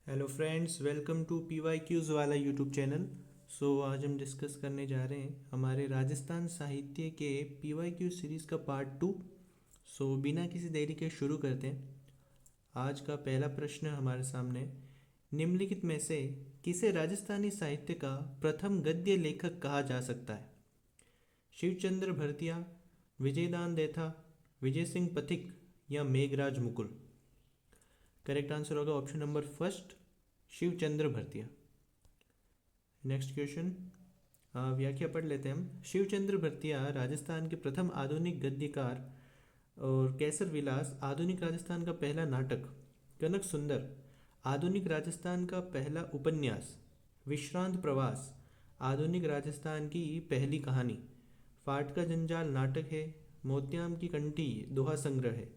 Hello friends, welcome to P Y Qs वाला YouTube channel. आज हम डिस्कस करने जा रहे हैं हमारे राजस्थान साहित्य के पी वाई क्यू सीरीज़ का पार्ट 2। बिना किसी देरी के शुरू करते हैं। आज का पहला प्रश्न हमारे सामने, निम्नलिखित में से किसे राजस्थानी साहित्य का प्रथम गद्य लेखक कहा जा सकता है? शिवचंद्र भरतिया, विजयदान देथा, विजय सिंह पथिक या मेघराज मुकुल? करेक्ट आंसर होगा option number first, Shivchandra Bhartiya. Next question, व्याख्या पढ़ लेते हैं हम। शिवचंद्र भरतिया राजस्थान के प्रथम आधुनिक गद्यकार और कैसर विलास आधुनिक राजस्थान का पहला नाटक, कनक सुंदर आधुनिक राजस्थान का पहला उपन्यास, विश्रांत प्रवास आधुनिक राजस्थान की पहली कहानी, फाट का जंजाल नाटक है, मोत्याम की कंठी दोहा संग्रह है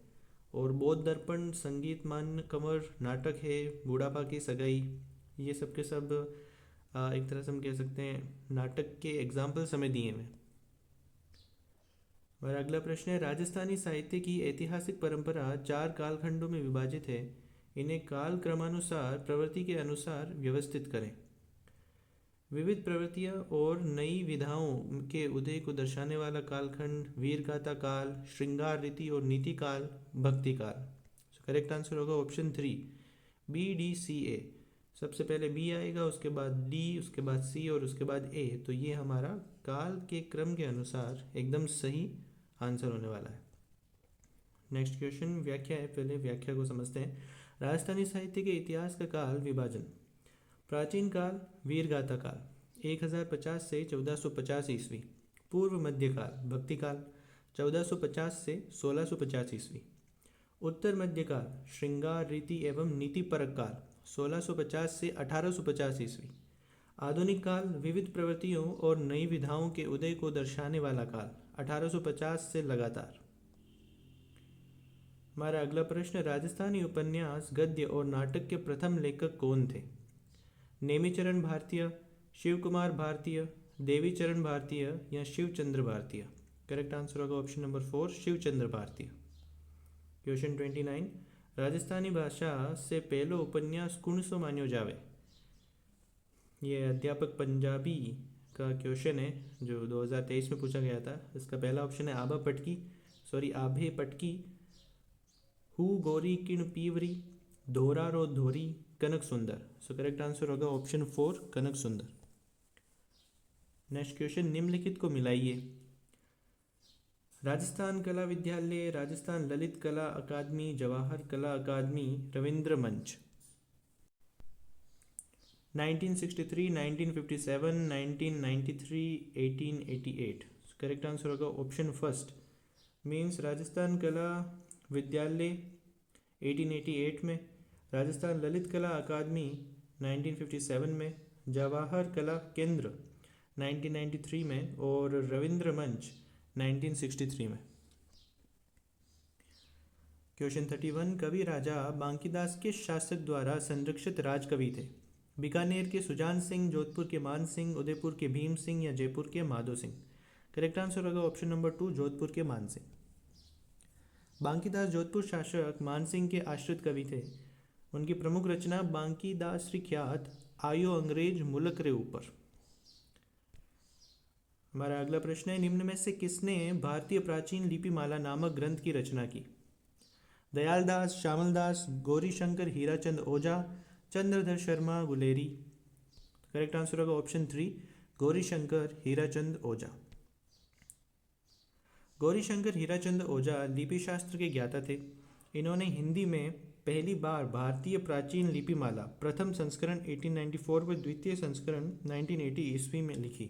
और बौद्ध दर्पण संगीत मान कंवर नाटक है, बूढ़ापा की सगाई। ये सब के सब एक तरह से हम कह सकते हैं नाटक के एग्जाम्पल्स हमें दिए हुए। और अगला प्रश्न है, राजस्थानी साहित्य की ऐतिहासिक परंपरा 4 कालखंडों में विभाजित है, इन्हें काल क्रमानुसार प्रवृत्ति के अनुसार व्यवस्थित करें। विविध प्रवृत्तियाँ और नई विधाओं के उदय को दर्शाने वाला कालखंड वीरगाथा काल, श्रृंगार रीति और नीति काल, भक्ति काल। करेक्ट आंसर होगा ऑप्शन 3, BDCA। सबसे पहले बी आएगा, उसके बाद डी, उसके बाद सी और उसके बाद ए। तो ये हमारा काल के क्रम के अनुसार एकदम सही आंसर होने वाला है। नेक्स्ट क्वेश्चन व्याख्या है, पहले व्याख्या को समझते हैं। राजस्थानी साहित्य के इतिहास का काल विभाजन। प्राचीन काल वीरगाथा काल 1050 से 1450 ईस्वी। पूर्व मध्यकाल भक्ति काल 1450 से 1650 ईस्वी। उत्तर मध्यकाल श्रृंगार रीति एवं नीति परक काल 1650 से 1850 ईस्वी। आधुनिक काल विविध प्रवृत्तियों और नई विधाओं के उदय को दर्शाने वाला काल 1850 से लगातार। हमारा अगला प्रश्न, राजस्थानी उपन्यास गद्य और नाटक के प्रथम लेखक कौन थे? नेमिचरण भारतीय, शिव कुमार भारतीय, देवीचरण भारतीय या शिवचंद्र भारतीय? करेक्ट आंसर होगा ऑप्शन नंबर 4, शिवचंद्र भारतीय। क्वेश्चन 29, राजस्थानी भाषा से पहलो उपन्यास कुणसो मान्यो जावे? ये अध्यापक पंजाबी का क्वेश्चन है जो 2023 में पूछा गया था। इसका पहला ऑप्शन है आभे पटकी, हु गोरी किण पीवरी, धोरा रो धोरी, कनक सुंदर। करेक्ट आंसर होगा ऑप्शन 4, कनक सुंदर। नेक्स्ट क्वेश्चन, निम्नलिखित को मिलाइए। राजस्थान कला विद्यालय, राजस्थान ललित कला अकादमी, जवाहर कला अकादमी, रविंद्र मंच। 1963, 1957, 1993, 1888। करेक्ट आंसर होगा ऑप्शन फर्स्ट, मीन्स राजस्थान कला विद्यालय 1888 में, राजस्थान ललित कला अकादमी 1957 में, जवाहर कला केंद्र 1993 में और रविंद्र मंच 1963 में। क्वेश्चन 31, कवि राजा बांकीदास के शासक द्वारा संरक्षित राजकवि थे? बीकानेर के सुजान सिंह, जोधपुर के मान सिंह, उदयपुर के भीम सिंह या जयपुर के माधो सिंह? करेक्ट आंसर होगा ऑप्शन नंबर 2, जोधपुर के मान सिंह। बांकीदास जोधपुर शासक मानसिंह के आश्रित कवि थे। उनकी प्रमुख रचना बांकीदास श्री ख्यात आयो अंग्रेज मुलक रे ऊपर। हमारा अगला प्रश्न है, निम्न में से किसने भारतीय प्राचीन लिपिमाला नामक ग्रंथ की रचना की? दयालदास, श्यामलदास, गौरीशंकर हीराचंद ओझा, चंद्रधर शर्मा गुलेरी? करेक्ट आंसर होगा ऑप्शन 3, गौरीशंकर हीराचंद ओझा। गौरीशंकर हीराचंद ओझा लिपि शास्त्र के ज्ञाता थे। इन्होंने हिंदी में पहली बार भारतीय प्राचीन लिपिमाला प्रथम संस्करण 1894 व द्वितीय संस्करण 1980 ईस्वी में लिखी।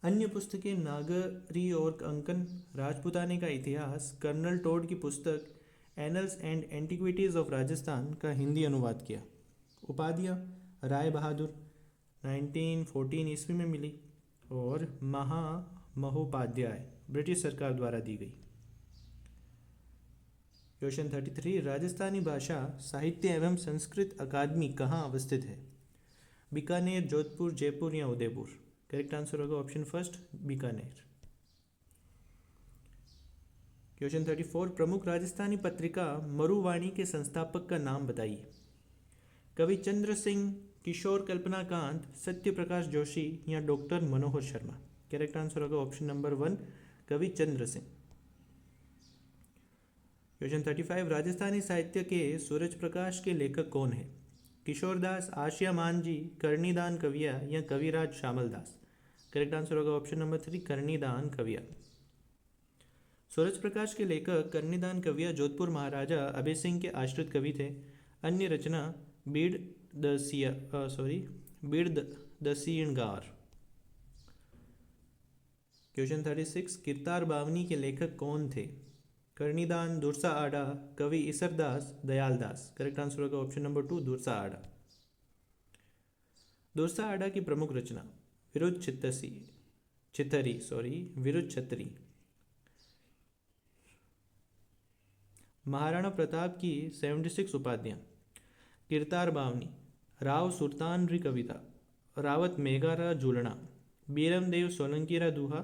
अन्य पुस्तकें नागरी और अंकन, राजपुताने का इतिहास, कर्नल टोड की पुस्तक annuls and antiquities of Rajasthan का हिंदी अनुवाद किया। उपाधियाँ राय बहादुर 1914 ईस्वी में मिली और महोपाध्याय ब्रिटिश सरकार द्वारा दी गई। क्वेश्चन 33, राजस्थानी भाषा साहित्य एवं संस्कृत अकादमी कहाँ अवस्थित है? बीकानेर, जोधपुर, जयपुर या उदयपुर? करेक्ट आंसर होगा ऑप्शन फर्स्ट, बीकानेर। क्वेश्चन 34, प्रमुख राजस्थानी पत्रिका मरुवाणी के संस्थापक का नाम बताइए। कवि चंद्र सिंह, किशोर कल्पनाकांत, सत्य प्रकाश जोशी या डॉक्टर मनोहर शर्मा। करेक्ट आंसर होगा ऑप्शन नंबर 1, कवि चंद्र सिंह। क्वेश्चन 35, राजस्थानी साहित्य के सूरज प्रकाश के लेखक कौन है? किशोरदास, आशिया मानजी, कर्णीदान कविया या कविराज श्यामल दास। करेक्ट आंसर होगा ऑप्शन नंबर 3, कर्णीदान कविया। सूरज प्रकाश के लेखक कर्णीदान कविया जोधपुर महाराजा अभय सिंह के आश्रित कवि थे। अन्य रचना बीड़ द सीणगार। क्वेश्चन 36, किरतार बावनी के लेखक कौन थे? कर्णीदान, दुरसा आडा, कवि ईसरदास, दयालदास। करेक्ट आंसर होगा ऑप्शन नंबर 2, दुरसा आडा। दुरसा आडा की प्रमुख रचना विरुद्ध छतरी। महाराणा प्रताप की 76 उपाधियाँ। किरतार बावनी, राव सुल्तान री कविता, रावत मेघारा झूलना, बीरमदेव सोलंकी रा दुहा,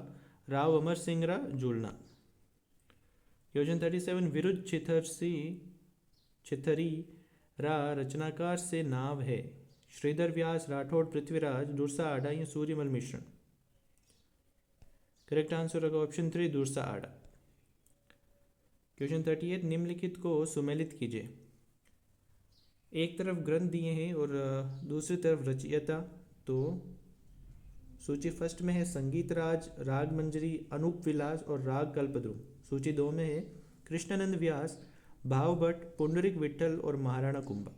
राव अमर सिंह रा झूलना। क्वेश्चन 37, विरुद्ध छिथरी रा रचनाकार से नाव है? श्रीधर व्यास, राठौड़ पृथ्वीराज, दुरसा आडा या सूर्यमल मिश्रण। करेक्ट आंसर होगा ऑप्शन 3, दुरसा आडा। क्वेश्चन 38, निम्नलिखित को सुमेलित कीजिए। एक तरफ ग्रंथ दिए हैं और दूसरी तरफ रचयिता, तो सूची फर्स्ट में है संगीत राज, राग मंजरी, अनूप विलास और राग कल्पद्रुम। सूची 2 में है कृष्णानंद व्यास, भाव भट्ट, पुंडरिक विठल और महाराणा कुंभा।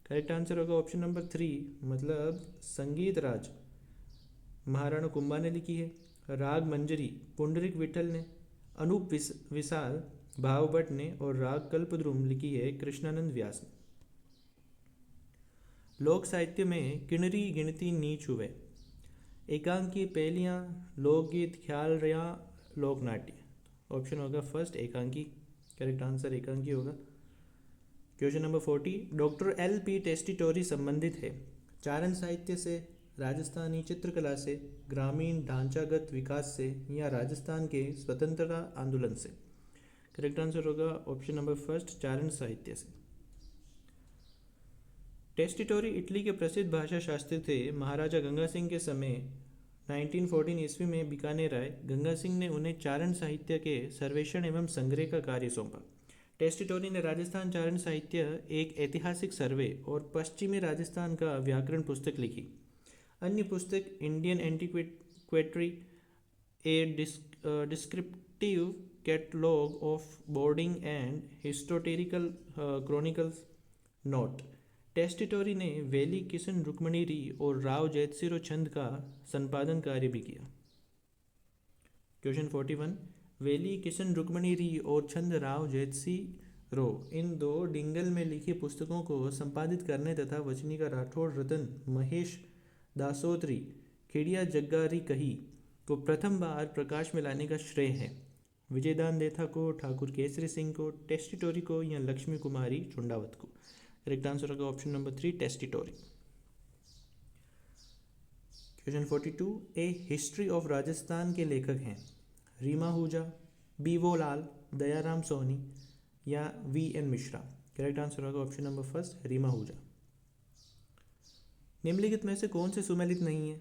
करेक्ट आंसर होगा ऑप्शन नंबर 3, मतलब संगीत राज महाराणा कुंभा ने लिखी है, राग मंजरी पुंडरिक विठल ने, अनूप विशाल भाव भट्ट ने और राग कल्पद्रुम लिखी है कृष्णानंद व्यास ने। लोक साहित्य में किणरी गिनती नीच हुए। एकांकी, पहलियाँ, लोकगीत, ख्याल रया, लोकनाट्य। ऑप्शन होगा फर्स्ट, एकांकी। करेक्ट आंसर एकांकी होगा। क्वेश्चन नंबर 40, डॉक्टर LP टेस्टिटोरी संबंधित है चारण साहित्य से, राजस्थानी चित्रकला से, ग्रामीण ढांचागत विकास से या राजस्थान के स्वतंत्रता आंदोलन से। करेक्ट आंसर होगा ऑप्शन नंबर फर्स्ट, चारण साहित्य से। टेस्टिटोरी इटली के प्रसिद्ध भाषा शास्त्री थे। महाराजा गंगा सिंह के समय 1914 ईस्वी में बीकानेर आए। गंगा सिंह ने उन्हें चारण साहित्य के सर्वेक्षण एवं संग्रह का कार्य सौंपा। टेस्टिटोरी ने राजस्थान चारण साहित्य, एक ऐतिहासिक सर्वे और पश्चिमी राजस्थान का व्याकरण पुस्तक लिखी। अन्य पुस्तक Indian Antiquary, a descriptive catalogue of bardic and historical chronicles note. Tessitori ने वेली किशन रुक्मणी और राव जैतसिरो छंद का संपादन कार्य भी किया। क्वेश्चन 41, वेली किशन रुक्मणी और छंद राव जैतसिरो, इन दो डिंगल में लिखी पुस्तकों को संपादित करने तथा वचनिका राठौड़ रतन महेश दासोत्री खिड़िया जग्गारी कही को प्रथम बार प्रकाश में लाने का श्रेय है विजयदान देथा को, ठाकुर केसरी सिंह को, टेस्टिटोरी को या लक्ष्मी कुमारी चुंडावत को। करेक्ट आंसर होगा option number 3, Tessitori. Question 42, a history of Rajasthan के लेखक हैं रीमा आहूजा, BO लाल, दयाराम सोनी या VN मिश्रा। करेक्ट आंसर होगा option number first, Reema Ahuja. निम्नलिखित में से कौन से सुमेलित नहीं है?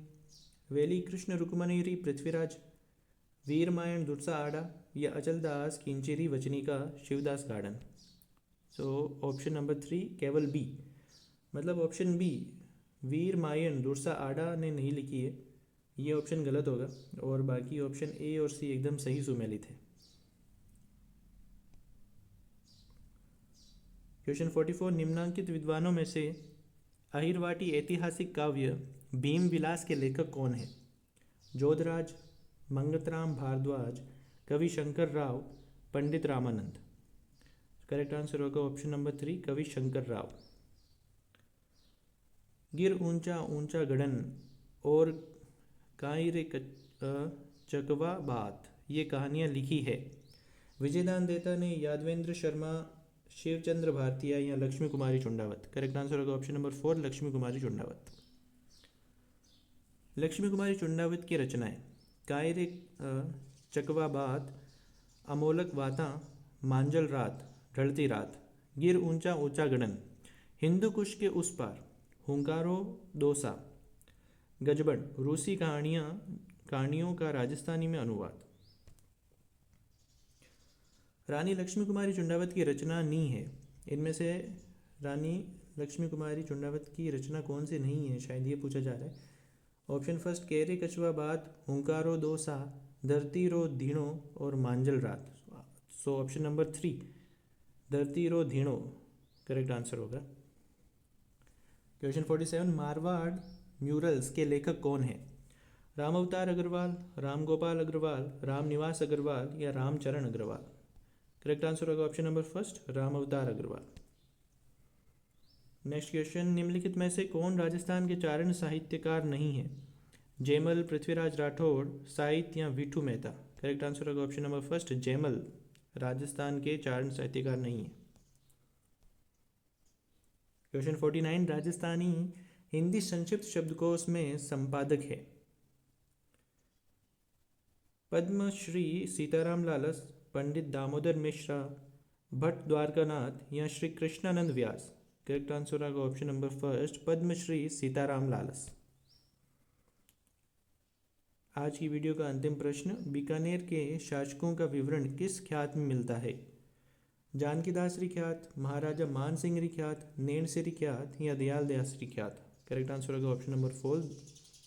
वेली कृष्ण रुक्मणी पृथ्वीराज, वीरमायण दुरसा आडा या अचलदास किंचेरी Vachanika Shivdas Gadan. So option number 3 केवल B, मतलब ऑप्शन B वीरमायण दुरसा आडा ने नहीं लिखी है, ये ऑप्शन गलत होगा और बाकी ऑप्शन A और C एकदम सही सुमेलित है। क्वेश्चन 44, निम्नांकित विद्वानों में से अहिरवाटी ऐतिहासिक काव्य भीम विलास के लेखक कौन है? जोधराज, मंगतराम भारद्वाज, कवि शंकर राव, पंडित रामानंद। करेक्ट आंसर होगा ऑप्शन नंबर 3, कवि शंकर राव। गिर ऊंचा ऊंचा गढ़न और कायरे चकवा बात, ये कहानियाँ लिखी है विजयदान देता ने, यादवेंद्र शर्मा, शिवचंद्र भारतीय या लक्ष्मी कुमारी चुंडावत। करेक्ट आंसर होगा ऑप्शन नंबर 4, लक्ष्मी कुमारी चुंडावत। लक्ष्मी कुमारी चुंडावत की रचनाएं कायरे चकवा बात, अमोलक वाता, मांजल रात, ढलती रात, गिर ऊंचा ऊंचा गढ़न, हिंदू कुश के उस पार, हुंकारो दोसा, गजबन, रूसी कहानियों का राजस्थानी में अनुवाद। रानी लक्ष्मी कुमारी चुंडावत की रचना नी है। इनमें से रानी लक्ष्मी कुमारी चुंडावत की रचना कौन सी नहीं है, शायद ये पूछा जा रहा है। ऑप्शन फर्स्ट, केरे कछुआ बात, हुंकारो दो सा, धरती रो धीणो और मांजल रात। सो ऑप्शन नंबर 3, धरती रो धीणो करेक्ट आंसर होगा। क्वेश्चन 47, मारवाड़ म्यूरल्स के लेखक कौन है? राम अवतार अग्रवाल, राम गोपाल अग्रवाल, राम निवास अग्रवाल या रामचरण अग्रवाल। करेक्ट आंसर होगा ऑप्शन नंबर फर्स्ट, राम अवतार अग्रवाल। नेक्स्ट क्वेश्चन, निम्नलिखित में से कौन राजस्थान के चारण साहित्यकार नहीं है? जयमल, पृथ्वीराज राठौड़, साहित्य या विठू मेहता। करेक्ट आंसर होगा option number first, Jaymal Rajasthan के चारण साहित्यकार नहीं है। क्वेश्चन 49, राजस्थानी हिंदी संक्षिप्त शब्दकोश में संपादक है? पद्मश्री सीताराम लालस, पंडित दामोदर मिश्रा, भट्ट द्वारकानाथ या श्री कृष्णानंद व्यास। करेक्ट आंसर होगा option number first, Padmashri Sitaram Lalas. आज की वीडियो का अंतिम प्रश्न, बीकानेर के शासकों का विवरण किस ख्यात में मिलता है? जानकी दासरी ख्यात, महाराजा मान सिंह ख्यात, नैणसिरी ख्यात या दयाल दासरी ख्यात। करेक्ट आंसर होगा ऑप्शन नंबर 4,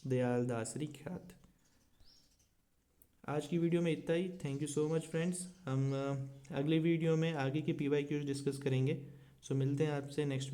दयाल दासरी ख्यात। आज की वीडियो में इतना ही। Thank you so much friends. हम अगली वीडियो में आगे की PYQs डिस्कस करेंगे। सो मिलते हैं आपसे नेक्स्ट